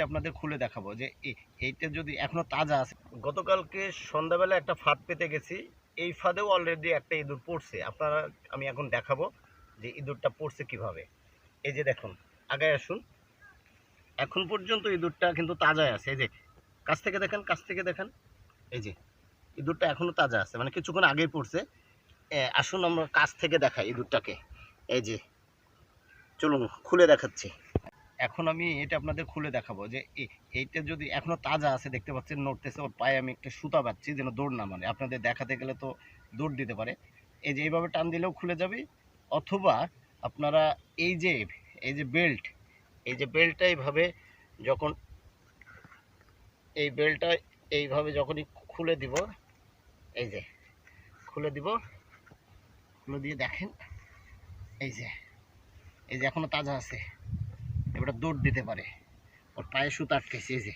আপনাদের খুলে দেখাবো যে এইটা যদি এখনো তাজা আছে। গতকালকে সন্ধ্যাবেলা একটা ফাঁদ পেতে গেছি, এই ফাঁদেও অলরেডি একটা ইঁদুর পড়ছে। আপনারা আমি এখন দেখাবো যে ইঁদুরটা পড়ছে কিভাবে। এই যে দেখুন, আগে আসুন, এখন পর্যন্ত ইঁদুরটা কিন্তু তাজাই আছে। এই যে কাছ থেকে দেখেন, কাছ থেকে দেখেন, এই যে ইঁদুরটা এখনো তাজা আছে, মানে কিছুক্ষণ আগেই পড়ছে। আসুন আমরা কাছ থেকে দেখাই ইঁদুরটাকে। এই যে চলুন খুলে দেখাচ্ছি। এখন আমি এটা আপনাদের খুলে দেখাবো যে এইটা যদি এখনো তাজা আছে, দেখতে পাচ্ছেন নড়তেছে, ওর পায়ে আমি একটা সুতা বাঁধছি যেন দৌড় না মানে, আপনাদের দেখাতে গেলে তো দৌড় দিতে পারে। এই যে এইভাবে টান দিলেও খুলে যাবে, অথবা আপনারা এই যে বেল্ট, এই যে বেল্টটা এইভাবে যখন এই বেল্টটা এইভাবে যখনই খুলে দিব, এই যে খুলে দিব, খুলে দিয়ে দেখেন, এই যে এখনো তাজা আছে, এবার দৌড় দিতে পারে, ওর পায়ে সুতা আটকেছে। এই যে